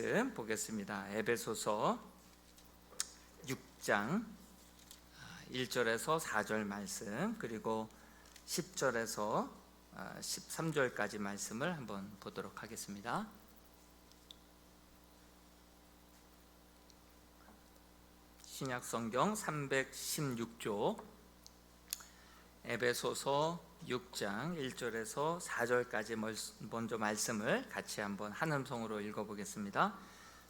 말씀 보겠습니다. 에베소서 6장 1절에서 4절 말씀, 그리고 10절에서 13절까지 말씀을 한번 보도록 하겠습니다. 신약성경 316조 에베소서 6장 1절에서 4절까지 먼저 말씀을 같이 한번 한 음성으로 읽어보겠습니다.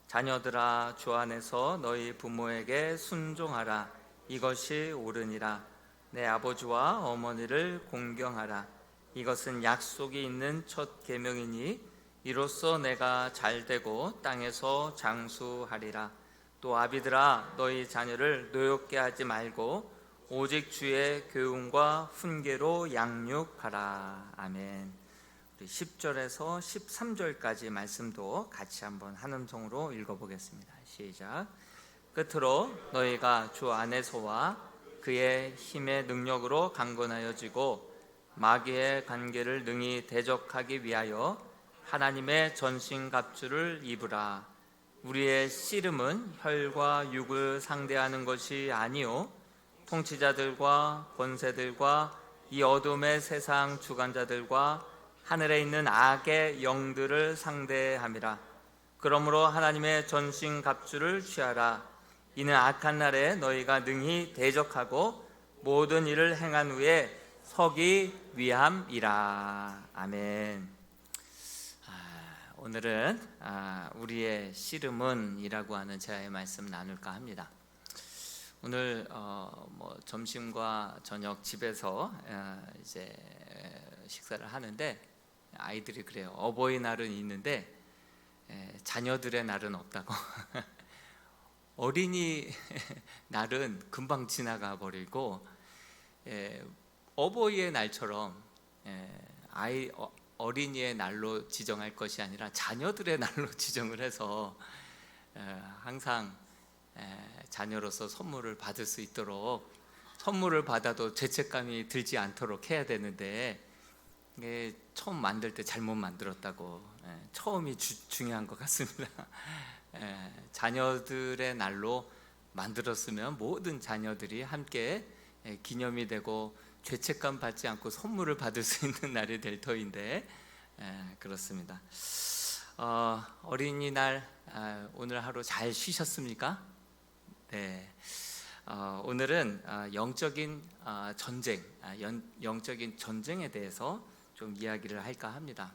자녀들아, 주 안에서 너희 부모에게 순종하라. 이것이 옳으니라. 내 아버지와 어머니를 공경하라. 이것은 약속이 있는 첫 계명이니 이로써 내가 잘되고 땅에서 장수하리라. 또 아비들아, 너희 자녀를 노엽게 하지 말고 오직 주의 교훈과 훈계로 양육하라. 아멘. 우리 10절에서 13절까지 말씀도 같이 한번 한 음성으로 읽어보겠습니다. 시작. 끝으로 너희가 주 안에서와 그의 힘의 능력으로 강건하여지고 마귀의 관계를 능히 대적하기 위하여 하나님의 전신갑주를 입으라. 우리의 씨름은 혈과 육을 상대하는 것이 아니요 통치자들과 권세들과 이 어둠의 세상 주관자들과 하늘에 있는 악의 영들을 상대함이라. 그러므로 하나님의 전신갑주를 취하라. 이는 악한 날에 너희가 능히 대적하고 모든 일을 행한 후에 서기 위함이라. 아멘. 오늘은 우리의 씨름은 이라고 하는 제아의 말씀 나눌까 합니다. 오늘 점심과 저녁 집에서 이제 식사를 하는데 아이들이 그래요. 어버이날은 있는데 자녀들의 날은 없다고. 어린이 날은 금방 지나가 버리고 어버이의 날처럼 어린이의 날로 지정할 것이 아니라 자녀들의 날로 지정을 해서 항상 자녀로서 선물을 받을 수 있도록, 선물을 받아도 죄책감이 들지 않도록 해야 되는데 처음 만들 때 잘못 만들었다고. 처음이 중요한 것 같습니다. 자녀들의 날로 만들었으면 모든 자녀들이 함께 기념이 되고 죄책감 받지 않고 선물을 받을 수 있는 날이 될 터인데 그렇습니다. 어린이날 오늘 하루 잘 쉬셨습니까? 네. 오늘은 영적인 전쟁, 영적인 전쟁에 대해서 좀 이야기를 할까 합니다.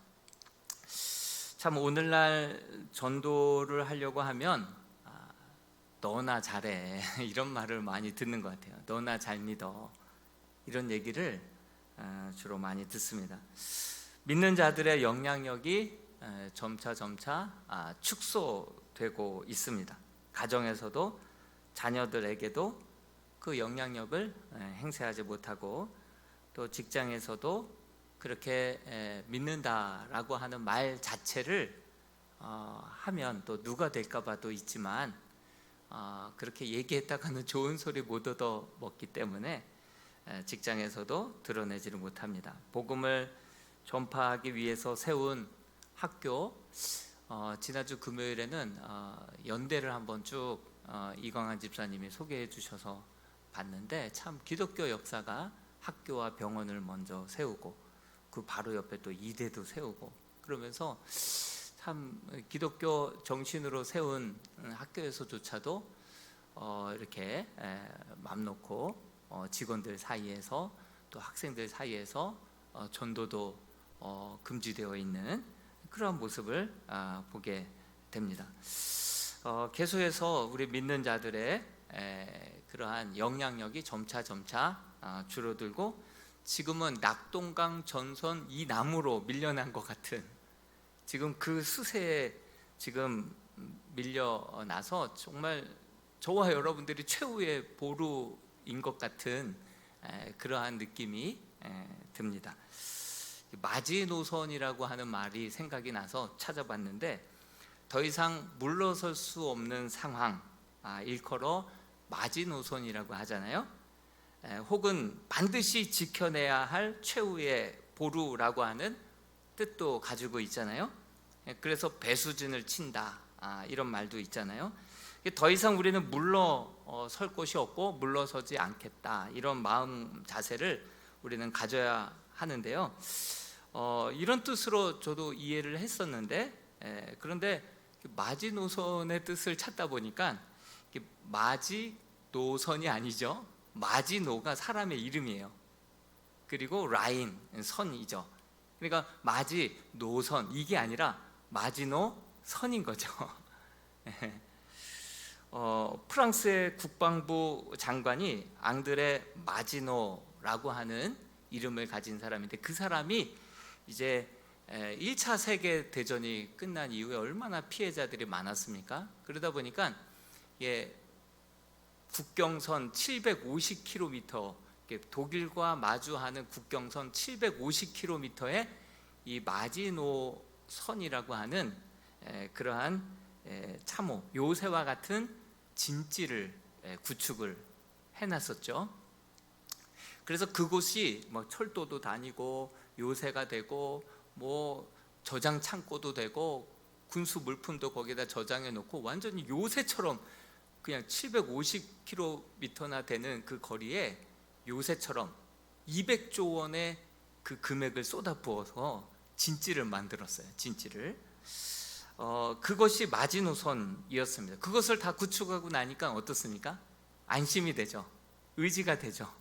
참 오늘날 전도를 하려고 하면 너나 잘해 이런 말을 많이 듣는 것 같아요. 너나 잘 믿어, 이런 얘기를 주로 많이 듣습니다. 믿는 자들의 영향력이 점차 축소되고 있습니다. 가정에서도 자녀들에게도 그 영향력을 행사하지 못하고, 또 직장에서도 그렇게 믿는다라고 하는 말 자체를 하면 또 누가 될까 봐도 있지만 그렇게 얘기했다가는 좋은 소리 못 얻어 먹기 때문에 직장에서도 드러내지를 못합니다. 복음을 전파하기 위해서 세운 학교, 지난주 금요일에는 연대를 한번 쭉 이광환 집사님이 소개해 주셔서 봤는데, 참 기독교 역사가 학교와 병원을 먼저 세우고 그 바로 옆에 또 이대도 세우고, 그러면서 참 기독교 정신으로 세운 학교에서조차도 이렇게 맘 놓고 직원들 사이에서 또 학생들 사이에서 전도도 금지되어 있는 그런 모습을 보게 됩니다. 계속해서 우리 믿는 자들의 그러한 영향력이 점차 줄어들고, 지금은 낙동강 전선 이 나무로 밀려난 것 같은, 지금 그 수세에 지금 밀려나서 정말 저와 여러분들이 최후의 보루인 것 같은 그러한 느낌이 듭니다. 마지노선이라고 하는 말이 생각이 나서 찾아봤는데, 더 이상 물러설 수 없는 상황, 일컬어 마지노선이라고 하잖아요. 혹은 반드시 지켜내야 할 최후의 보루라고 하는 뜻도 가지고 있잖아요. 그래서 배수진을 친다, 이런 말도 있잖아요. 더 이상 우리는 물러설 곳이 없고 물러서지 않겠다, 이런 마음 자세를 우리는 가져야 하는데요. 이런 뜻으로 저도 이해를 했었는데, 그런데 마지노선의 뜻을 찾다 보니까 마지노선이 아니죠. 마지노가 사람의 이름이에요. 그리고 라인, 선이죠. 그러니까 마지노선, 이게 아니라 마지노선인 거죠. 프랑스의 국방부 장관이 앙드레 마지노라고 하는 이름을 가진 사람인데, 그 사람이 이제 1차 세계대전이 끝난 이후에 얼마나 피해자들이 많았습니까? 그러다 보니까 국경선 750km, 독일과 마주하는 국경선 750km에 이 마지노 선이라고 하는 그러한 참호, 요새와 같은 진지를 구축을 해놨었죠. 그래서 그곳이 뭐 철도도 다니고 요새가 되고 뭐 저장 창고도 되고 군수 물품도 거기다 저장해 놓고 완전히 요새처럼 그냥 750km나 되는 그 거리에 요새처럼 200조 원의 그 금액을 쏟아부어서 진지를 만들었어요. 진지를. 그것이 마지노선이었습니다. 그것을 다 구축하고 나니까 어떻습니까? 안심이 되죠. 의지가 되죠.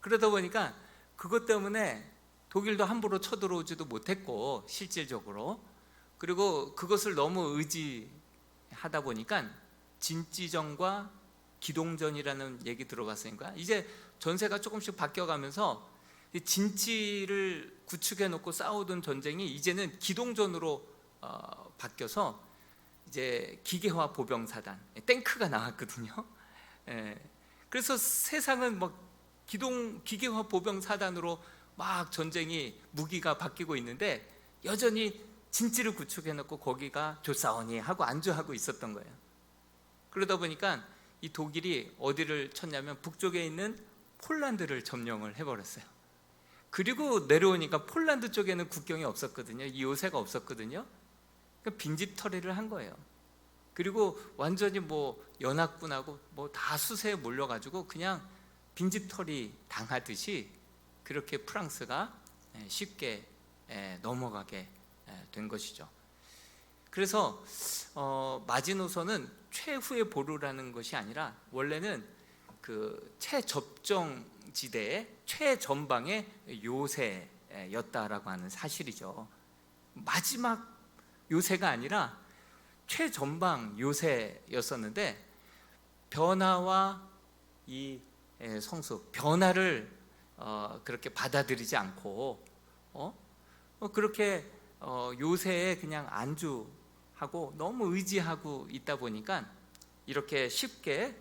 그러다 보니까 그것 때문에 독일도 함부로 쳐들어오지도 못했고, 실질적으로. 그리고 그것을 너무 의지하다 보니까 진지전과 기동전이라는 얘기 들어봤으니까 이제 전세가 조금씩 바뀌어가면서 진지를 구축해 놓고 싸우던 전쟁이 이제는 기동전으로 바뀌어서 이제 기계화 보병사단, 탱크가 나왔거든요. 그래서 세상은 뭐 기계화 보병사단으로 막 전쟁이 무기가 바뀌고 있는데, 여전히 진지를 구축해 놓고 거기가 조사원이 하고 안주하고 있었던 거예요. 그러다 보니까 이 독일이 어디를 쳤냐면 북쪽에 있는 폴란드를 점령을 해버렸어요. 그리고 내려오니까 폴란드 쪽에는 국경이 없었거든요. 이 요새가 없었거든요. 그러니까 빈집털이를 한 거예요. 그리고 완전히 뭐 연합군하고 뭐 다 수세에 몰려가지고 그냥 빈집털이 당하듯이 그렇게 프랑스가 쉽게 넘어가게 된 것이죠. 그래서 마지노선은 최후의 보루라는 것이 아니라 원래는 그 최접정지대의 최전방의 요새였다라고 하는 사실이죠. 마지막 요새가 아니라 최전방 요새였었는데, 변화와 이 성숙, 변화를 그렇게 받아들이지 않고 그렇게 요새에 그냥 안주하고 너무 의지하고 있다 보니까 이렇게 쉽게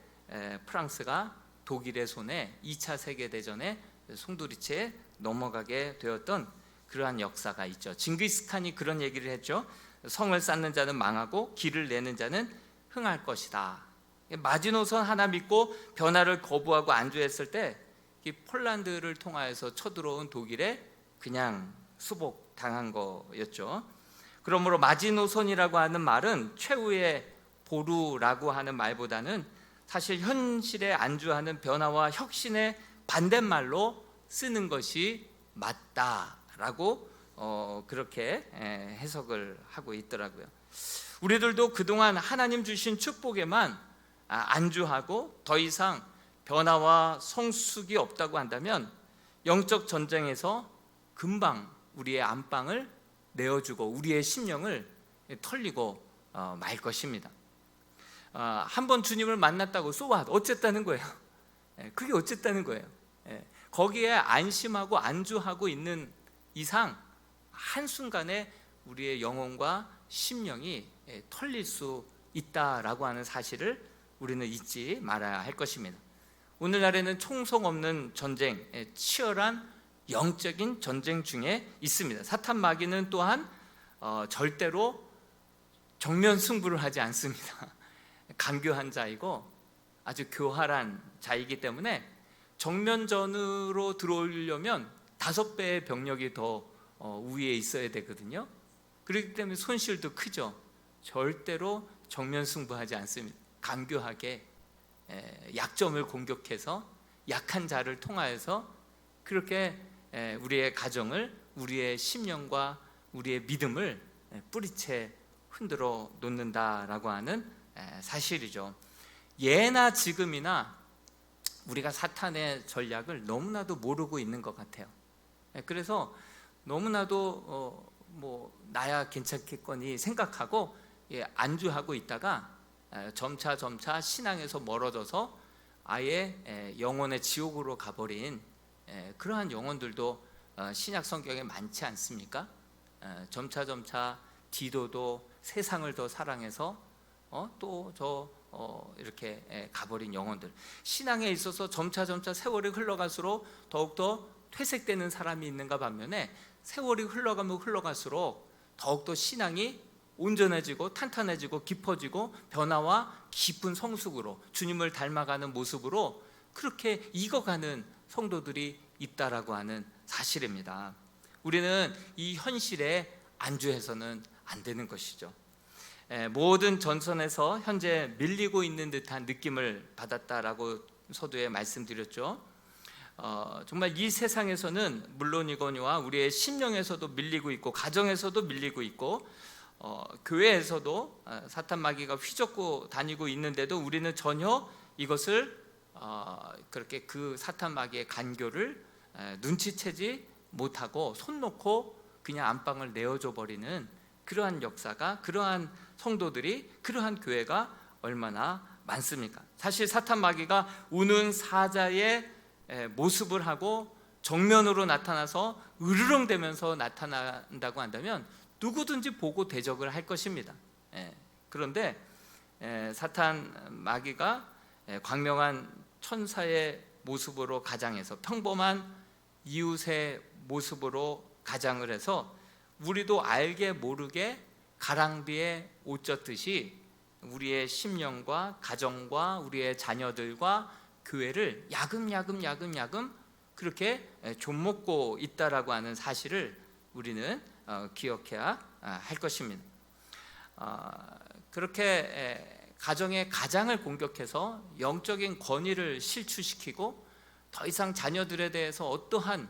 프랑스가 독일의 손에 2차 세계대전에 송두리째 넘어가게 되었던 그러한 역사가 있죠. 징기스칸이 그런 얘기를 했죠. 성을 쌓는 자는 망하고 길을 내는 자는 흥할 것이다. 마지노선 하나 믿고 변화를 거부하고 안주했을 때 이 폴란드를 통하여서 쳐들어온 독일에 그냥 수복당한 거였죠. 그러므로 마지노선이라고 하는 말은 최후의 보루라고 하는 말보다는 사실 현실에 안주하는 변화와 혁신의 반대말로 쓰는 것이 맞다라고 그렇게 해석을 하고 있더라고요. 우리들도 그동안 하나님 주신 축복에만 안주하고 더 이상 변화와 성숙이 없다고 한다면 영적 전쟁에서 금방 우리의 안방을 내어주고 우리의 심령을 털리고 말 것입니다. 한번 주님을 만났다고 소왓 어쨌다는 거예요. 그게 어쨌다는 거예요. 거기에 안심하고 안주하고 있는 이상 한순간에 우리의 영혼과 심령이 털릴 수 있다라고 하는 사실을 우리는 잊지 말아야 할 것입니다. 오늘날에는 총성 없는 전쟁, 치열한 영적인 전쟁 중에 있습니다. 사탄 마귀는 또한 절대로 정면 승부를 하지 않습니다. 간교한 자이고 아주 교활한 자이기 때문에 정면전으로 들어오려면 5배의 병력이 더 위에 있어야 되거든요. 그렇기 때문에 손실도 크죠. 절대로 정면 승부하지 않습니다. 간교하게 약점을 공격해서 약한 자를 통하여서 그렇게 우리의 가정을, 우리의 심령과 우리의 믿음을 뿌리채 흔들어 놓는다라고 하는 사실이죠. 예나 지금이나 우리가 사탄의 전략을 너무나도 모르고 있는 것 같아요. 그래서 너무나도 나야 괜찮겠거니 생각하고 안주하고 있다가 점차 신앙에서 멀어져서 아예 영혼의 지옥으로 가버린 그러한 영혼들도 신약 성경에 많지 않습니까? 점차 디도도 세상을 더 사랑해서 이렇게 가버린 영혼들, 신앙에 있어서 점차 세월이 흘러갈수록 더욱더 퇴색되는 사람이 있는가 반면에 세월이 흘러갈수록 더욱더 신앙이 온전해지고 탄탄해지고 깊어지고 변화와 깊은 성숙으로 주님을 닮아가는 모습으로 그렇게 익어가는 성도들이 있다라고 하는 사실입니다. 우리는 이 현실에 안주해서는 안 되는 것이죠. 모든 전선에서 현재 밀리고 있는 듯한 느낌을 받았다라고 서두에 말씀드렸죠. 정말 이 세상에서는 물론이거니와 우리의 심령에서도 밀리고 있고 가정에서도 밀리고 있고 교회에서도 사탄 마귀가 휘젓고 다니고 있는데도 우리는 전혀 이것을 그렇게 그 사탄 마귀의 간교를 눈치채지 못하고 손 놓고 그냥 안방을 내어줘 버리는 그러한 역사가, 그러한 성도들이, 그러한 교회가 얼마나 많습니까? 사실 사탄 마귀가 우는 사자의 모습을 하고 정면으로 나타나서 으르렁대면서 나타난다고 한다면 누구든지 보고 대적을 할 것입니다. 그런데 사탄 마귀가 광명한 천사의 모습으로 가장해서 평범한 이웃의 모습으로 가장을 해서 우리도 알게 모르게 가랑비에 옷 젖듯이 우리의 심령과 가정과 우리의 자녀들과 교회를 야금야금 그렇게 좀먹고 있다라고 하는 사실을 우리는 기억해야 할 것입니다. 그렇게 가정의 가장을 공격해서 영적인 권위를 실추시키고 더 이상 자녀들에 대해서 어떠한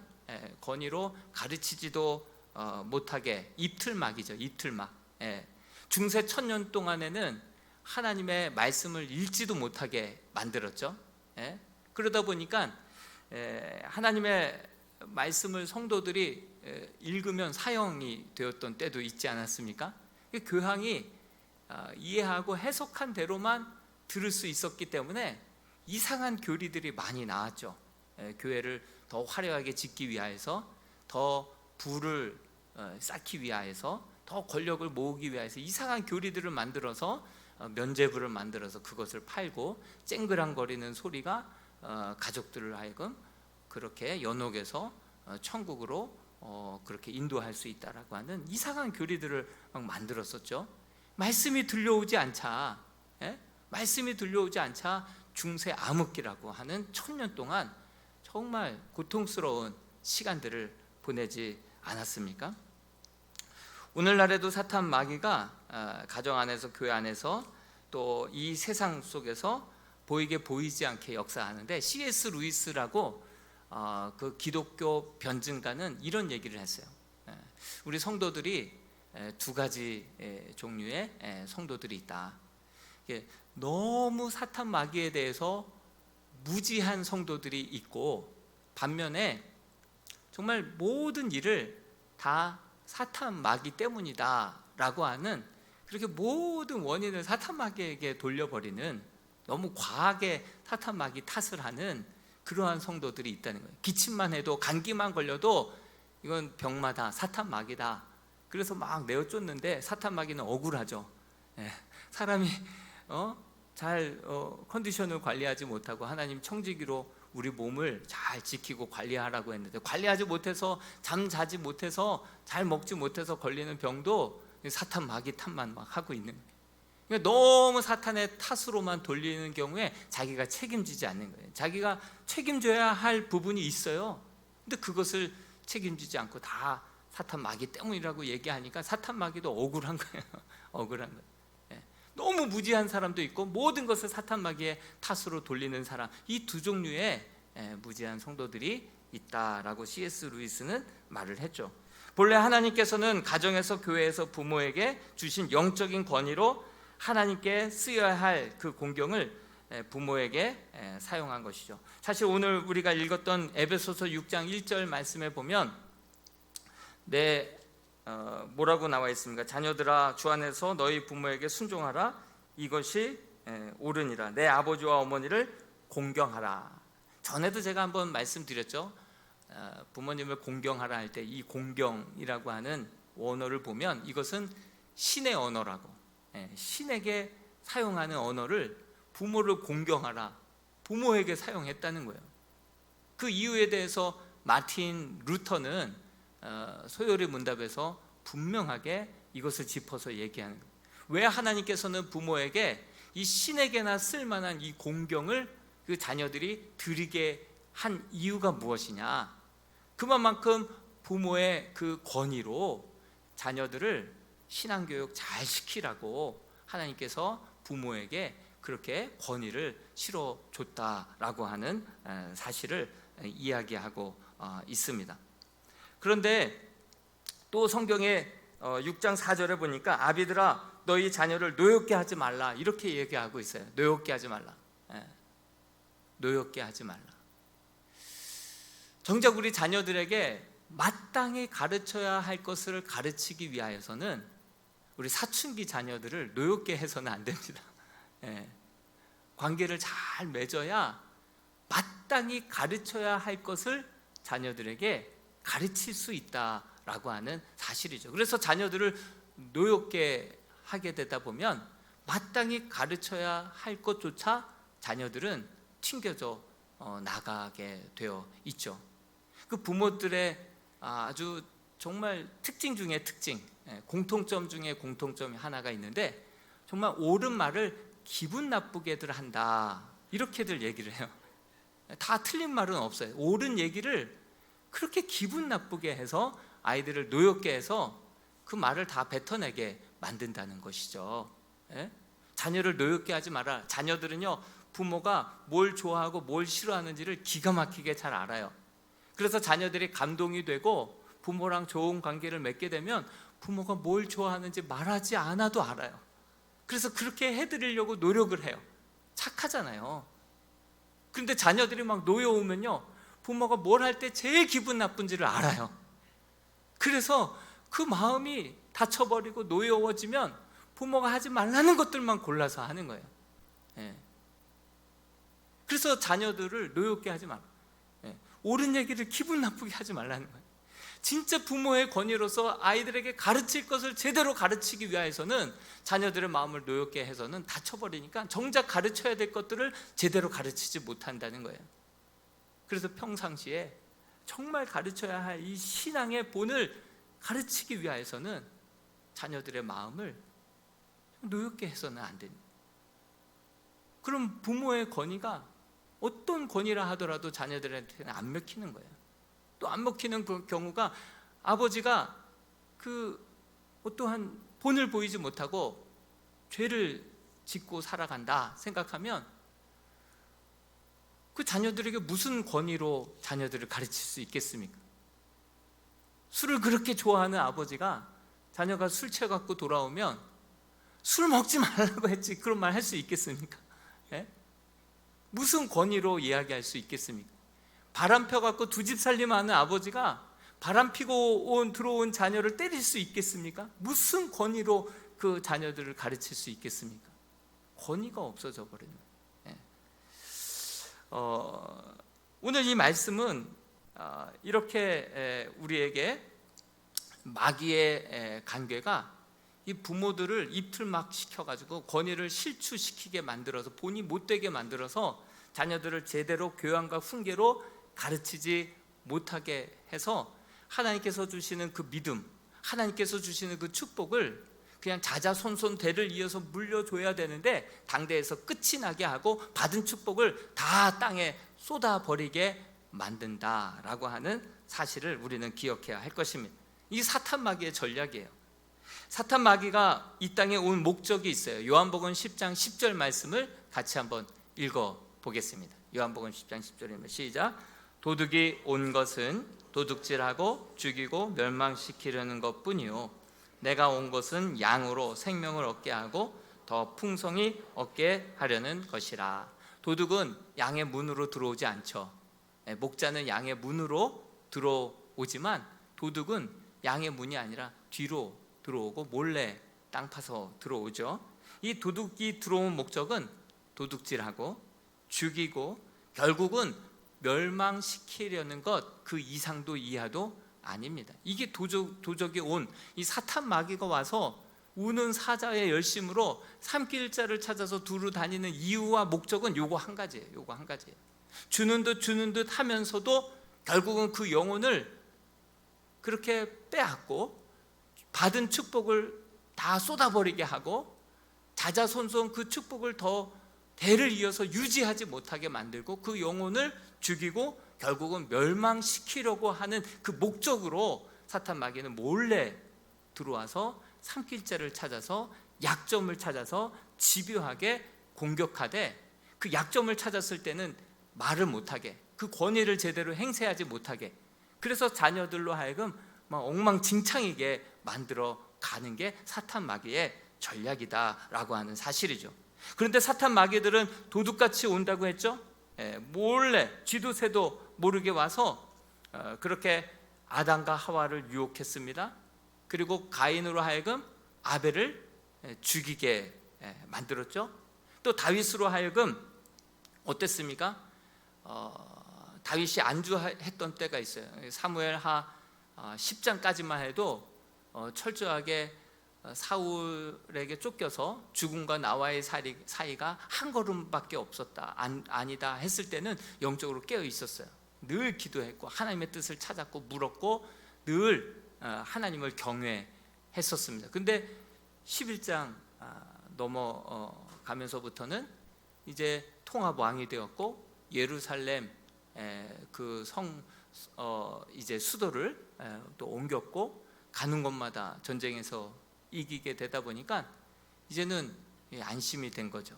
권위로 가르치지도 못하게 입틀막이죠. 입틀막. 중세 1000년 동안에는 하나님의 말씀을 읽지도 못하게 만들었죠. 그러다 보니까 하나님의 말씀을 성도들이 읽으면 사형이 되었던 때도 있지 않았습니까? 교황이 이해하고 해석한 대로만 들을 수 있었기 때문에 이상한 교리들이 많이 나왔죠. 교회를 더 화려하게 짓기 위하여서, 더 부를 쌓기 위하여서, 더 권력을 모으기 위하여서 이상한 교리들을 만들어서 면죄부를 만들어서 그것을 팔고 쨍그랑거리는 소리가 가족들을 하여금 그렇게 연옥에서 천국으로 그렇게 인도할 수 있다라고 하는 이상한 교리들을 막 만들었었죠. 말씀이 들려오지 않자, 말씀이 들려오지 않자 중세 암흑기라고 하는 1000년 동안 정말 고통스러운 시간들을 보내지 않았습니까? 오늘날에도 사탄 마귀가 가정 안에서, 교회 안에서, 또 이 세상 속에서 보이게 보이지 않게 역사하는데, C.S. 루이스라고 그 기독교 변증가는 이런 얘기를 했어요. 우리 성도들이 두 가지 종류의 성도들이 있다. 너무 사탄 마귀에 대해서 무지한 성도들이 있고, 반면에 정말 모든 일을 다 사탄 마귀 때문이다 라고 하는, 그렇게 모든 원인을 사탄 마귀에게 돌려버리는, 너무 과하게 사탄 마귀 탓을 하는 그러한 성도들이 있다는 거예요. 기침만 해도, 감기만 걸려도 이건 병마다 사탄 마귀다. 그래서 막 내어쫓는데 사탄 마귀는 억울하죠. 사람이 잘 컨디션을 관리하지 못하고 하나님 청지기로 우리 몸을 잘 지키고 관리하라고 했는데, 관리하지 못해서, 잠 자지 못해서, 잘 먹지 못해서 걸리는 병도 사탄 마귀 탓만 막 하고 있는 거예요. 그러니까 너무 사탄의 탓으로만 돌리는 경우에 자기가 책임지지 않는 거예요. 자기가 책임져야 할 부분이 있어요. 근데 그것을 책임지지 않고 다 사탄 마귀 때문이라고 얘기하니까 사탄 마귀도 억울한 거예요. 억울한 거예요. 너무 무지한 사람도 있고 모든 것을 사탄 마귀의 탓으로 돌리는 사람, 이 두 종류의 무지한 성도들이 있다라고 C.S. 루이스는 말을 했죠. 본래 하나님께서는 가정에서, 교회에서 부모에게 주신 영적인 권위로 하나님께 쓰여야 할 그 공경을 부모에게 사용한 것이죠. 사실 오늘 우리가 읽었던 에베소서 6장 1절 말씀에 보면 뭐라고 나와 있습니까? 자녀들아, 주 안에서 너희 부모에게 순종하라. 이것이 옳으니라. 내 아버지와 어머니를 공경하라. 전에도 제가 한번 말씀드렸죠. 부모님을 공경하라 할 때 이 공경이라고 하는 원어를 보면 이것은 신의 언어라고, 신에게 사용하는 언어를 부모를 공경하라, 부모에게 사용했다는 거예요. 그 이유에 대해서 마틴 루터는 소요리 문답에서 분명하게 이것을 짚어서 얘기하는 거예요. 왜 하나님께서는 부모에게 이 신에게나 쓸만한 이 공경을 그 자녀들이 드리게 한 이유가 무엇이냐? 그만큼 부모의 그 권위로 자녀들을 신앙교육 잘 시키라고 하나님께서 부모에게 그렇게 권위를 실어줬다라고 하는 사실을 이야기하고 있습니다. 그런데 또 성경에 6장 4절에 보니까 아비들아, 너희 자녀를 노엽게 하지 말라, 이렇게 얘기하고 있어요. 노엽게 하지 말라. 노엽게 하지 말라. 정작 우리 자녀들에게 마땅히 가르쳐야 할 것을 가르치기 위하여서는 우리 사춘기 자녀들을 노엽게 해서는 안 됩니다. 관계를 잘 맺어야 마땅히 가르쳐야 할 것을 자녀들에게 가르칠 수 있다라고 하는 사실이죠. 그래서 자녀들을 노엽게 하게 되다 보면 마땅히 가르쳐야 할 것조차 자녀들은 튕겨져 나가게 되어 있죠. 그 부모들의 아주 정말 특징 중에 특징, 공통점 중에 공통점이 하나가 있는데, 정말 옳은 말을 기분 나쁘게들 한다, 이렇게들 얘기를 해요. 다 틀린 말은 없어요. 옳은 얘기를 그렇게 기분 나쁘게 해서 아이들을 노엽게 해서 그 말을 다 뱉어내게 만든다는 것이죠. 자녀를 노엽게 하지 마라. 자녀들은요, 부모가 뭘 좋아하고 뭘 싫어하는지를 기가 막히게 잘 알아요. 그래서 자녀들이 감동이 되고 부모랑 좋은 관계를 맺게 되면 부모가 뭘 좋아하는지 말하지 않아도 알아요. 그래서 그렇게 해드리려고 노력을 해요. 착하잖아요. 그런데 자녀들이 막 노여우면요, 부모가 뭘 할 때 제일 기분 나쁜지를 알아요. 그래서 그 마음이 다쳐버리고 노여워지면 부모가 하지 말라는 것들만 골라서 하는 거예요. 그래서 자녀들을 노엽게 하지 말라. 옳은 얘기를 기분 나쁘게 하지 말라는 거예요. 진짜 부모의 권위로서 아이들에게 가르칠 것을 제대로 가르치기 위해서는 자녀들의 마음을 노엽게 해서는 다쳐버리니까 정작 가르쳐야 될 것들을 제대로 가르치지 못한다는 거예요. 그래서 평상시에 정말 가르쳐야 할 이 신앙의 본을 가르치기 위해서는 자녀들의 마음을 노엽게 해서는 안 됩니다. 그럼 부모의 권위가 어떤 권위라 하더라도 자녀들한테는 안 먹히는 거예요. 또 안 먹히는 그 경우가, 아버지가 그 어떠한 본을 보이지 못하고 죄를 짓고 살아간다 생각하면 그 자녀들에게 무슨 권위로 자녀들을 가르칠 수 있겠습니까? 술을 그렇게 좋아하는 아버지가 자녀가 술 취해갖고 돌아오면 술 먹지 말라고 했지, 그런 말 할 수 있겠습니까? 무슨 권위로 이야기할 수 있겠습니까? 바람 펴갖고 두 집 살림하는 아버지가 바람 피고 들어온 자녀를 때릴 수 있겠습니까? 무슨 권위로 그 자녀들을 가르칠 수 있겠습니까? 권위가 없어져 버리는 거예요. 오늘 이 말씀은 이렇게 우리에게 마귀의 관계가 이 부모들을 입틀막 시켜가지고 권위를 실추시키게 만들어서, 본이 못되게 만들어서 자녀들을 제대로 교양과 훈계로 가르치지 못하게 해서 하나님께서 주시는 그 믿음, 하나님께서 주시는 그 축복을 그냥 자자손손 대를 이어서 물려줘야 되는데 당대에서 끝이 나게 하고 받은 축복을 다 땅에 쏟아버리게 만든다라고 하는 사실을 우리는 기억해야 할 것입니다. 이 사탄 마귀의 전략이에요. 사탄 마귀가 이 땅에 온 목적이 있어요. 요한복음 10장 10절 말씀을 같이 한번 읽어 보겠습니다. 요한복음 10장 10절입니다. 시작. 도둑이 온 것은 도둑질하고 죽이고 멸망시키려는 것뿐이요 내가 온 것은 양으로 생명을 얻게 하고 더 풍성히 얻게 하려는 것이라. 도둑은 양의 문으로 들어오지 않죠. 목자는 양의 문으로 들어오지만 도둑은 양의 문이 아니라 뒤로 들어오고 몰래 땅 파서 들어오죠. 이 도둑이 들어온 목적은 도둑질하고 죽이고 결국은 멸망시키려는 것, 그 이상도 이하도 아닙니다. 이게 도적이 온 이 사탄 마귀가 와서 우는 사자의 열심으로 삼킬자를 찾아서 두루 다니는 이유와 목적은 요거 한 가지예요. 요거 한 가지예요. 주는 듯 하면서도 결국은 그 영혼을 그렇게 빼앗고 받은 축복을 다 쏟아버리게 하고 자자손손 그 축복을 더 대를 이어서 유지하지 못하게 만들고 그 영혼을 죽이고 결국은 멸망시키려고 하는 그 목적으로 사탄 마귀는 몰래 들어와서 삼킬자를 찾아서 약점을 찾아서 집요하게 공격하되 그 약점을 찾았을 때는 말을 못하게 그 권위를 제대로 행사하지 못하게 그래서 자녀들로 하여금 막 엉망진창이게 만들어 가는 게 사탄 마귀의 전략이다라고 하는 사실이죠. 그런데 사탄 마귀들은 도둑같이 온다고 했죠. 몰래 쥐도 새도 모르게 와서 그렇게 아담과 하와를 유혹했습니다. 그리고 가인으로 하여금 아벨을 죽이게 만들었죠. 또 다윗으로 하여금 어땠습니까? 다윗이 안주했던 때가 있어요. 사무엘하 10장까지만 해도 철저하게 사울에게 쫓겨서 죽음과 나와의 사이가 한 걸음밖에 없었다, 아니다 했을 때는 영적으로 깨어 있었어요. 늘 기도했고 하나님의 뜻을 찾았고 물었고 늘 하나님을 경외했었습니다. 근데 11장 넘어가면서부터는 이제 통합 왕이 되었고 예루살렘 그 성 이제 수도를 또 옮겼고 가는 곳마다 전쟁에서 이기게 되다 보니까 이제는 안심이 된 거죠.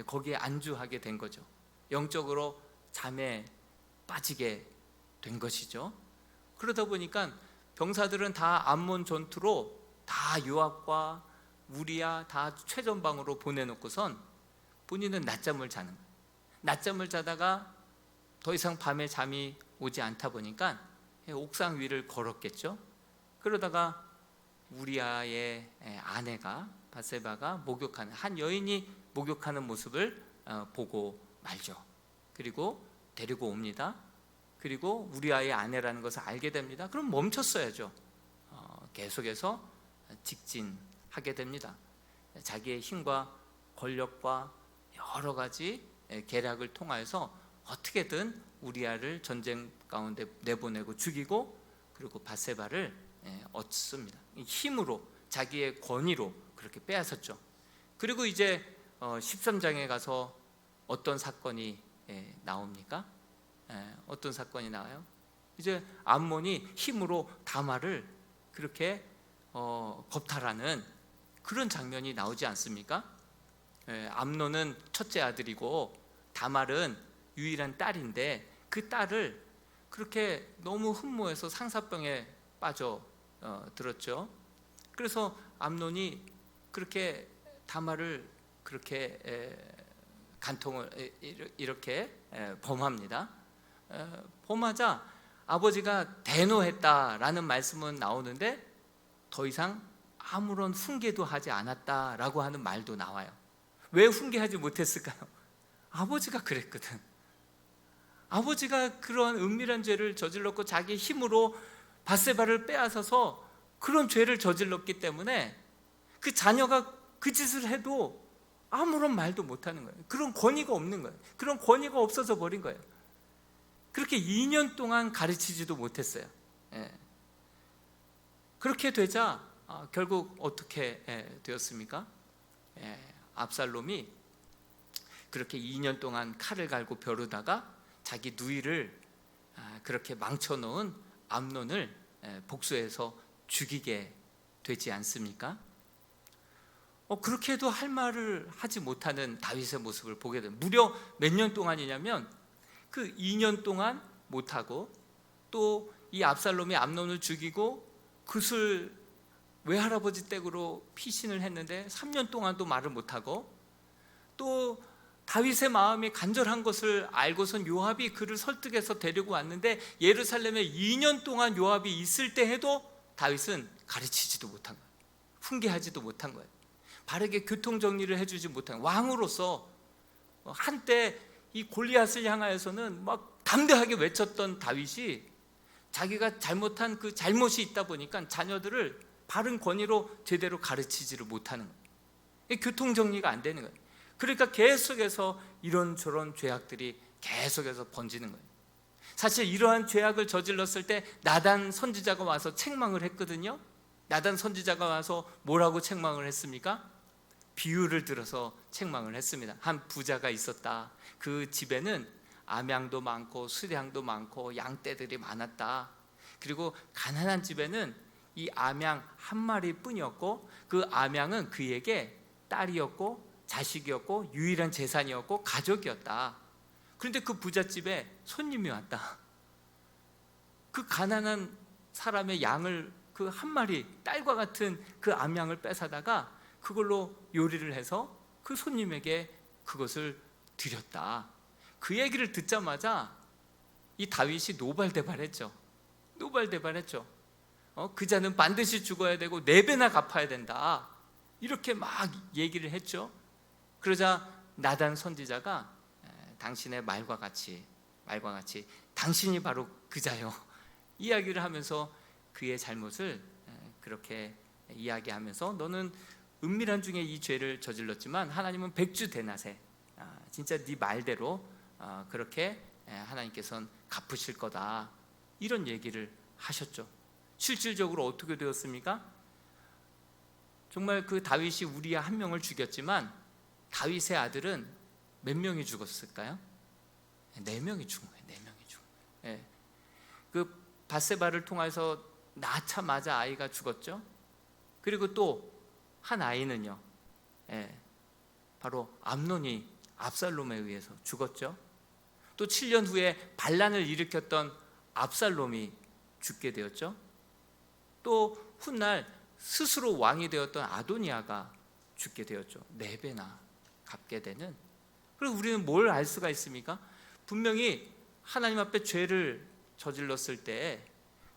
거기에 안주하게 된 거죠. 영적으로 잠에 빠지게 된 것이죠. 그러다 보니까 병사들은 다 암몬 전투로 다 요압과 우리야 다 최전방으로 보내놓고선 본인은 낮잠을 자는 거예요. 낮잠을 자다가 더 이상 밤에 잠이 오지 않다 보니까 옥상 위를 걸었겠죠. 그러다가 우리아의 아내가 밧세바가 목욕하는 한 여인이 목욕하는 모습을 보고 말죠. 그리고 데리고 옵니다. 그리고 우리아의 아내라는 것을 알게 됩니다. 그럼 멈췄어야죠. 계속해서 직진하게 됩니다. 자기의 힘과 권력과 여러 가지 계략을 통하여서 어떻게든 우리아를 전쟁 가운데 내보내고 죽이고 그리고 밧세바를 얻습니다. 힘으로 자기의 권위로 그렇게 빼앗았죠. 그리고 이제 13장에 가서 어떤 사건이 나옵니까? 어떤 사건이 나와요? 이제 암몬이 힘으로 다말을 그렇게 겁탈하는 그런 장면이 나오지 않습니까? 암논은 첫째 아들이고 다말은 유일한 딸인데 그 딸을 그렇게 너무 흠모해서 상사병에 빠져 들었죠. 그래서 암논이 그렇게 다말을 그렇게 간통을 이렇게 범합니다. 범하자 아버지가 대노했다라는 말씀은 나오는데 더 이상 아무런 훈계도 하지 않았다라고 하는 말도 나와요. 왜 훈계하지 못했을까요? 아버지가 그랬거든. 아버지가 그런 은밀한 죄를 저질렀고 자기 힘으로 밧세바를 빼앗아서 그런 죄를 저질렀기 때문에 그 자녀가 그 짓을 해도 아무런 말도 못하는 거예요. 그런 권위가 없는 거예요. 그런 권위가 없어져 버린 거예요. 그렇게 2년 동안 가르치지도 못했어요. 그렇게 되자 결국 어떻게 되었습니까? 압살롬이 그렇게 2년 동안 칼을 갈고 벼르다가 자기 누이를 그렇게 망쳐놓은 암논을 복수해서 죽이게 되지 않습니까? 그렇게 해도 할 말을 하지 못하는 다윗의 모습을 보게 됩니다. 무려 몇 년 동안이냐면 그 2년 동안 못하고, 또 이 압살롬이 암논을 죽이고 그술 외할아버지 댁으로 피신을 했는데 3년 동안도 말을 못하고, 또 다윗의 마음이 간절한 것을 알고선 요압이 그를 설득해서 데리고 왔는데 예루살렘에 2년 동안 요압이 있을 때 해도 다윗은 가르치지도 못한 거예요. 훈계하지도 못한 거예요. 바르게 교통 정리를 해주지 못한 거예요. 왕으로서 한때 이 골리앗을 향하여서는 막 담대하게 외쳤던 다윗이 자기가 잘못한 그 잘못이 있다 보니까 자녀들을 바른 권위로 제대로 가르치지를 못하는 거예요. 교통 정리가 안 되는 거예요. 그러니까 계속해서 이런저런 죄악들이 계속해서 번지는 거예요. 사실 이러한 죄악을 저질렀을 때 나단 선지자가 와서 책망을 했거든요. 나단 선지자가 와서 뭐라고 책망을 했습니까? 비유를 들어서 책망을 했습니다. 한 부자가 있었다. 그 집에는 암양도 많고 수량도 많고 양떼들이 많았다. 그리고 가난한 집에는 이 암양 한 마리뿐이었고, 그 암양은 그에게 딸이었고 자식이었고 유일한 재산이었고 가족이었다. 그런데 그 부잣집에 손님이 왔다. 그 가난한 사람의 양을, 그 한 마리 딸과 같은 그 암양을 뺏어다가 그걸로 요리를 해서 그 손님에게 그것을 드렸다. 그 얘기를 듣자마자 이 다윗이 노발대발했죠. 그 자는 반드시 죽어야 되고 4배나 갚아야 된다. 이렇게 막 얘기를 했죠. 그러자 나단 선지자가 당신의 말과 같이 당신이 바로 그자요, 이야기를 하면서 그의 잘못을 그렇게 이야기하면서, 너는 은밀한 중에 이 죄를 저질렀지만 하나님은 백주대낮에 진짜 네 말대로 그렇게 하나님께서는 갚으실 거다, 이런 얘기를 하셨죠. 실질적으로 어떻게 되었습니까? 정말 그 다윗이 우리야 한 명을 죽였지만 다윗의 아들은 몇 명이 죽었을까요? 4명이 죽은 거예요. 4명이 죽은 거예요. 그 밧세바를 통해서 낳자마자 아이가 죽었죠. 그리고 또 한 아이는요, 바로 암논이 압살롬에 의해서 죽었죠. 또 7년 후에 반란을 일으켰던 압살롬이 죽게 되었죠. 또 훗날 스스로 왕이 되었던 아도니아가 죽게 되었죠. 4배나 갚게 되는. 그리고 우리는 뭘 알 수가 있습니까? 분명히 하나님 앞에 죄를 저질렀을 때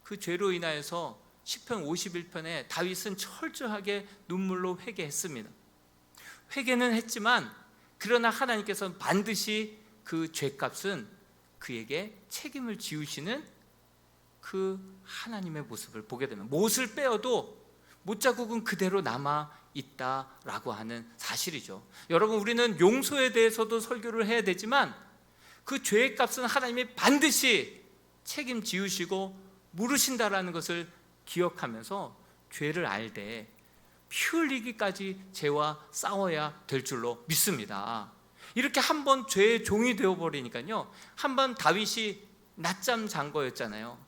그 죄로 인하여서 시편 51편에 다윗은 철저하게 눈물로 회개했습니다. 회개는 했지만 그러나 하나님께서는 반드시 그 죄값은 그에게 책임을 지우시는 그 하나님의 모습을 보게 되면, 못을 빼어도 못자국은 그대로 남아 있다라고 하는 사실이죠. 여러분, 우리는 용서에 대해서도 설교를 해야 되지만 그 죄의 값은 하나님이 반드시 책임지우시고 물으신다라는 것을 기억하면서 죄를 알되 피 흘리기까지 죄와 싸워야 될 줄로 믿습니다. 이렇게 한번 죄의 종이 되어버리니까요, 한번 다윗이 낮잠 잔 거였잖아요.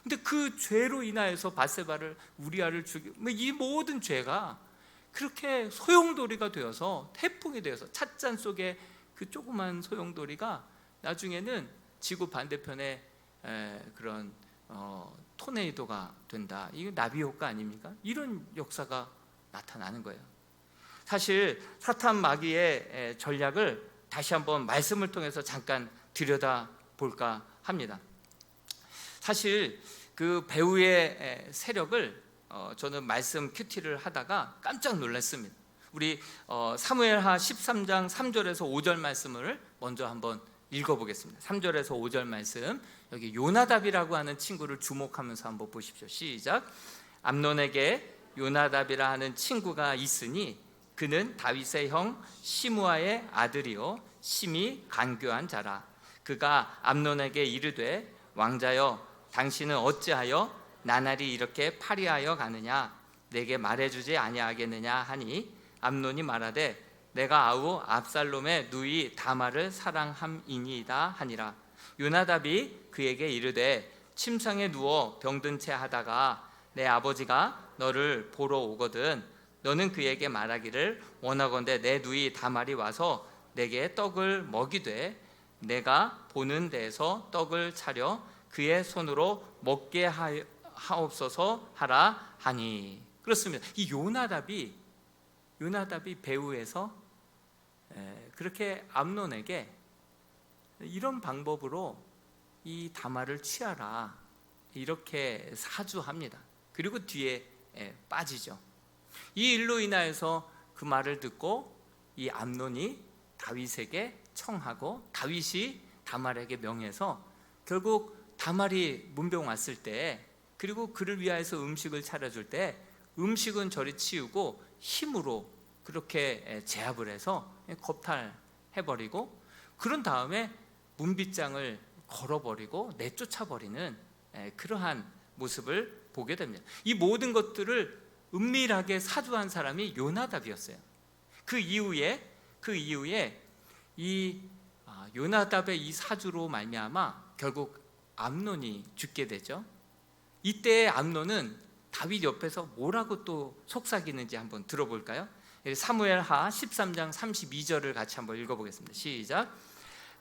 근데 그 죄로 인하여서 밧세바를, 우리아를 죽이고, 이 모든 죄가 그렇게 소용돌이가 되어서, 태풍이 되어서, 찻잔 속에 그 조그만 소용돌이가 나중에는 지구 반대편에 그런 토네이도가 된다. 이거 나비 효과 아닙니까? 이런 역사가 나타나는 거예요. 사실 사탄 마귀의 전략을 다시 한번 말씀을 통해서 잠깐 들여다볼까 합니다. 사실 그 배우의 세력을 저는 말씀 큐티를 하다가 깜짝 놀랐습니다. 우리 사무엘하 13장 3절에서 5절 말씀을 먼저 한번 읽어보겠습니다. 3절에서 5절 말씀, 여기 요나답이라고 하는 친구를 주목하면서 한번 보십시오. 시작. 암논에게 요나답이라 하는 친구가 있으니 그는 다윗의 형 시므아의 아들이요 심히 간교한 자라. 그가 암논에게 이르되, 왕자여, 당신은 어찌하여 나날이 이렇게 파리하여 가느냐? 내게 말해주지 아니하겠느냐 하니, 암논이 말하되, 내가 아우 압살롬의 누이 다말을 사랑함이니이다 하니라. 요나답이 그에게 이르되, 침상에 누워 병든 채 하다가 내 아버지가 너를 보러 오거든 너는 그에게 말하기를 원하건대 내 누이 다말이 와서 내게 떡을 먹이되 내가 보는 데에서 떡을 차려 그의 손으로 먹게 하옵소서 하라 하니. 그렇습니다. 이 요나답이 배후에서 그렇게 암논에게 이런 방법으로 이 다말을 취하라 이렇게 사주합니다. 그리고 뒤에 빠지죠. 이 일로 인하여서 그 말을 듣고 이 암논이 다윗에게 청하고 다윗이 다말에게 명해서 결국 다말이 문병 왔을 때 그리고 그를 위하여서 음식을 차려줄 때 음식은 저리 치우고 힘으로 그렇게 제압을 해서 겁탈해버리고 그런 다음에 문빗장을 걸어버리고 내쫓아버리는 그러한 모습을 보게 됩니다. 이 모든 것들을 은밀하게 사주한 사람이 요나답이었어요. 그 이후에 이 요나답의 이 사주로 말미암아 결국 암논이 죽게 되죠. 이때 암논은 다윗 옆에서 뭐라고 또 속삭이는지 한번 들어볼까요? 사무엘하 13장 32절을 같이 한번 읽어보겠습니다. 시작.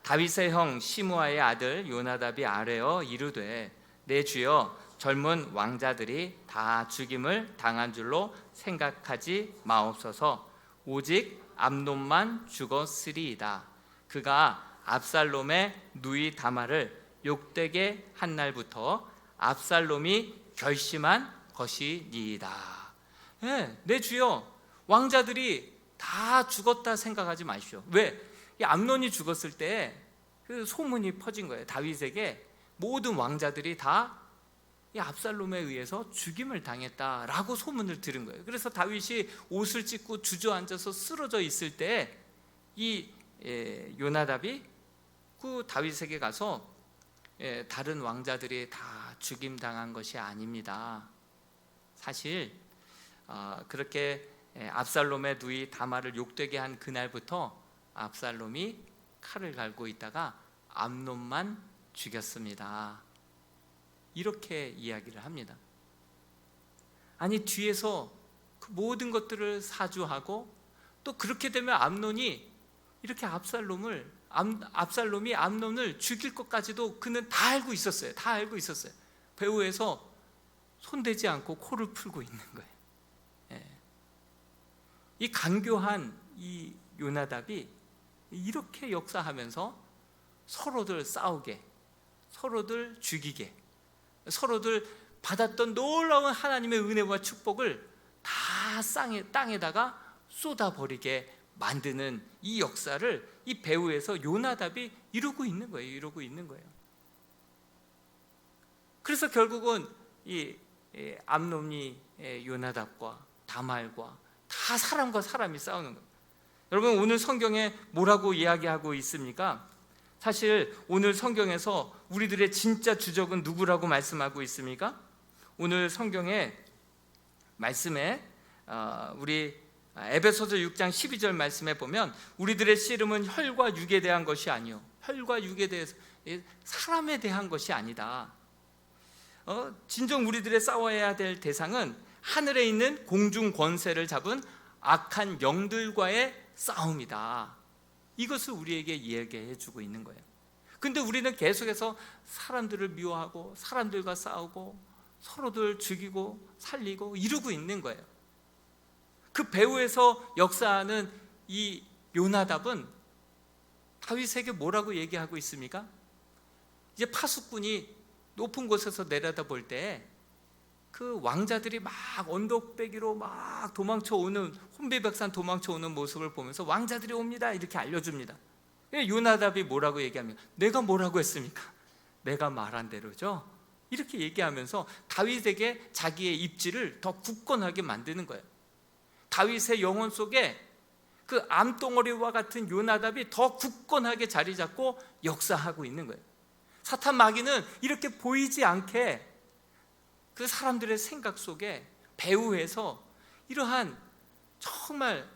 다윗의 형 시므아의 아들 요나답이 아뢰어 이르되 내 주여 젊은 왕자들이 다 죽임을 당한 줄로 생각하지 마옵소서. 오직 암논만 죽었으리이다. 그가 압살롬의 누이 다말을 욕되게 한 날부터 압살롬이 결심한 것이니이다. 내 주여 왕자들이 다 죽었다 생각하지 마십시오. 왜? 이 암논이 죽었을 때 그 소문이 퍼진 거예요. 다윗에게 모든 왕자들이 다 이 압살롬에 의해서 죽임을 당했다라고 소문을 들은 거예요. 그래서 다윗이 옷을 찢고 주저앉아서 쓰러져 있을 때 이 요나답이 그 다윗에게 가서 다른 왕자들이 다 죽임 당한 것이 아닙니다. 사실 그렇게 압살롬의 누이 다말을 욕되게 한 그날부터 압살롬이 칼을 갈고 있다가 암논만 죽였습니다. 이렇게 이야기를 합니다. 아니 뒤에서 그 모든 것들을 사주하고 또 그렇게 되면 암논이 이렇게 압살롬이 암논을 죽일 것까지도 그는 다 알고 있었어요. 다 알고 있었어요. 배후에서 손대지 않고 코를 풀고 있는 거예요. 이 간교한 이 요나답이 이렇게 역사하면서 서로들 싸우게, 서로들 죽이게, 서로들 받았던 놀라운 하나님의 은혜와 축복을 다 땅에다가 쏟아버리게 만드는 이 역사를 이 배후에서 요나답이 이루고 있는 거예요. 그래서 결국은 이 암논이 요나답과 다말과 다 사람과 사람이 싸우는 거예요. 여러분 오늘 성경에 뭐라고 이야기하고 있습니까? 사실 오늘 성경에서 우리들의 진짜 주적은 누구라고 말씀하고 있습니까? 오늘 성경의 말씀에 우리 에베소서 6장 12절 말씀에 보면 우리들의 씨름은 혈과 육에 대한 것이 아니요 혈과 육에 대해서 사람에 대한 것이 아니다. 진정 우리들의 싸워야 될 대상은 하늘에 있는 공중 권세를 잡은 악한 영들과의 싸움이다. 이것을 우리에게 이야기해 주고 있는 거예요. 근데 우리는 계속해서 사람들을 미워하고 사람들과 싸우고 서로들 죽이고 살리고 이러고 있는 거예요. 그 배후에서 역사하는 이 요나답은 다윗에게 뭐라고 얘기하고 있습니까? 이제 파수꾼이 높은 곳에서 내려다볼 때 그 왕자들이 막 언덕배기로 막 도망쳐오는 혼비백산 도망쳐오는 모습을 보면서 왕자들이 옵니다 이렇게 알려줍니다. 요나답이 뭐라고 얘기합니까? 내가 뭐라고 했습니까? 내가 말한 대로죠. 이렇게 얘기하면서 다윗에게 자기의 입지를 더 굳건하게 만드는 거예요. 다윗의 영혼 속에 그 암덩어리와 같은 요나답이 더 굳건하게 자리 잡고 역사하고 있는 거예요. 사탄 마귀는 이렇게 보이지 않게 그 사람들의 생각 속에 배후에서 이러한 정말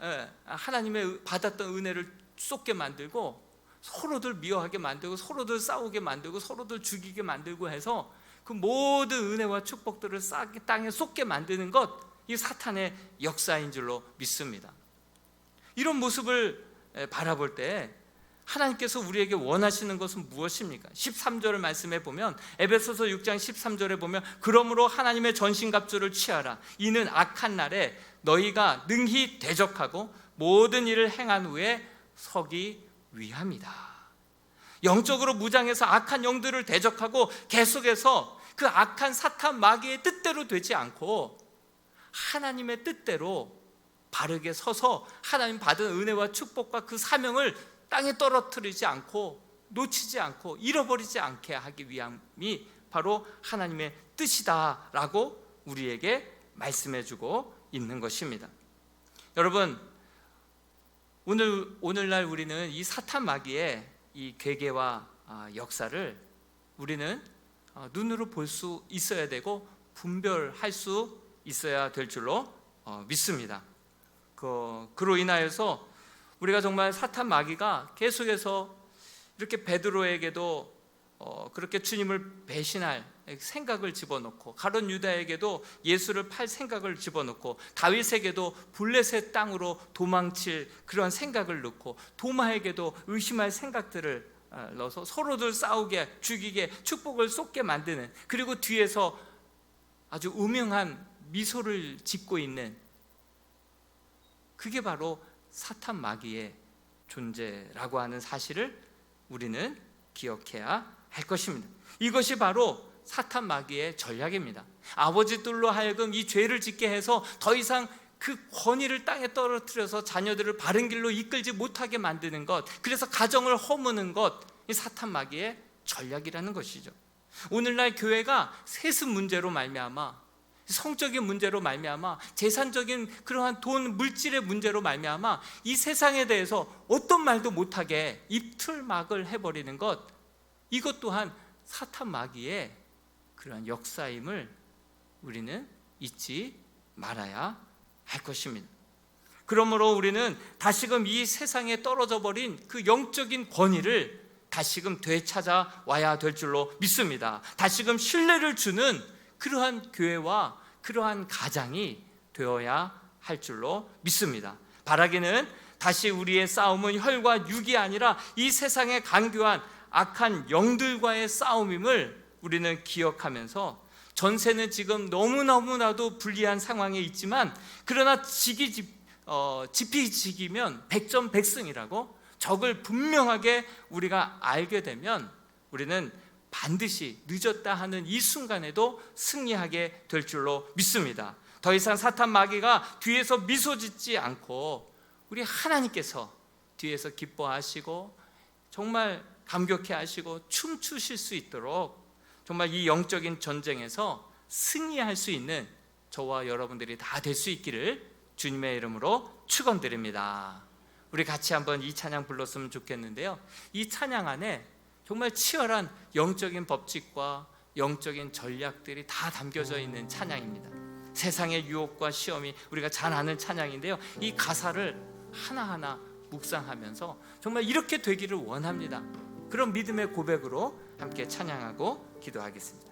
하나님의 받았던 은혜를 쏟게 만들고 서로들 미워하게 만들고 서로들 싸우게 만들고 서로들 죽이게 만들고 해서 그 모든 은혜와 축복들을 싹 땅에 쏟게 만드는 것, 이 사탄의 역사인 줄로 믿습니다. 이런 모습을 바라볼 때 하나님께서 우리에게 원하시는 것은 무엇입니까? 13절을 말씀해 보면, 에베소서 6장 13절에 보면, 그러므로 하나님의 전신갑주를 취하라. 이는 악한 날에 너희가 능히 대적하고 모든 일을 행한 후에 서기 위함이다. 영적으로 무장해서 악한 영들을 대적하고 계속해서 그 악한 사탄 마귀의 뜻대로 되지 않고 하나님의 뜻대로 바르게 서서 하나님 받은 은혜와 축복과 그 사명을 땅에 떨어뜨리지 않고 놓치지 않고 잃어버리지 않게 하기 위함이 바로 하나님의 뜻이다라고 우리에게 말씀해주고 있는 것입니다. 여러분, 오늘날 우리는 이 사탄 마귀의 이 괴계와 역사를 우리는 눈으로 볼 수 있어야 되고 분별할 수 있어야 될 줄로 믿습니다. 그로 인하여서 우리가 정말 사탄 마귀가 계속해서 이렇게 베드로에게도 그렇게 주님을 배신할 생각을 집어넣고, 가룟 유다에게도 예수를 팔 생각을 집어넣고, 다윗에게도 블레셋 땅으로 도망칠 그런 생각을 넣고, 도마에게도 의심할 생각들을 넣어서 서로들 싸우게, 죽이게, 축복을 쏟게 만드는, 그리고 뒤에서 아주 음흉한 미소를 짓고 있는, 그게 바로 사탄 마귀의 존재라고 하는 사실을 우리는 기억해야 할 것입니다. 이것이 바로 사탄 마귀의 전략입니다. 아버지들로 하여금 이 죄를 짓게 해서 더 이상 그 권위를 땅에 떨어뜨려서 자녀들을 바른 길로 이끌지 못하게 만드는 것, 그래서 가정을 허무는 것, 이 사탄 마귀의 전략이라는 것이죠. 오늘날 교회가 세습 문제로 말미암아, 성적인 문제로 말미암아, 재산적인 그러한 돈, 물질의 문제로 말미암아 이 세상에 대해서 어떤 말도 못하게 입틀막을 해버리는 것, 이것 또한 사탄 마귀의 그러한 역사임을 우리는 잊지 말아야 할 것입니다. 그러므로 우리는 다시금 이 세상에 떨어져 버린 그 영적인 권위를 다시금 되찾아 와야 될 줄로 믿습니다. 다시금 신뢰를 주는 그러한 교회와 그러한 가장이 되어야 할 줄로 믿습니다. 바라기는 다시 우리의 싸움은 혈과 육이 아니라 이 세상의 간교한 악한 영들과의 싸움임을 우리는 기억하면서, 전세는 지금 너무나도 불리한 상황에 있지만, 그러나 지피지기면 백전백승이라고 적을 분명하게 우리가 알게 되면 우리는 반드시 늦었다 하는 이 순간에도 승리하게 될 줄로 믿습니다. 더 이상 사탄 마귀가 뒤에서 미소 짓지 않고 우리 하나님께서 뒤에서 기뻐하시고 정말 감격해 하시고 춤추실 수 있도록 정말 이 영적인 전쟁에서 승리할 수 있는 저와 여러분들이 다 될 수 있기를 주님의 이름으로 축원드립니다. 우리 같이 한번 이 찬양 불렀으면 좋겠는데요, 이 찬양 안에 정말 치열한 영적인 법칙과 영적인 전략들이 다 담겨져 있는 찬양입니다. 세상의 유혹과 시험이 우리가 잘 아는 찬양인데요, 이 가사를 하나하나 묵상하면서 정말 이렇게 되기를 원합니다. 그런 믿음의 고백으로 함께 찬양하고 기도하겠습니다.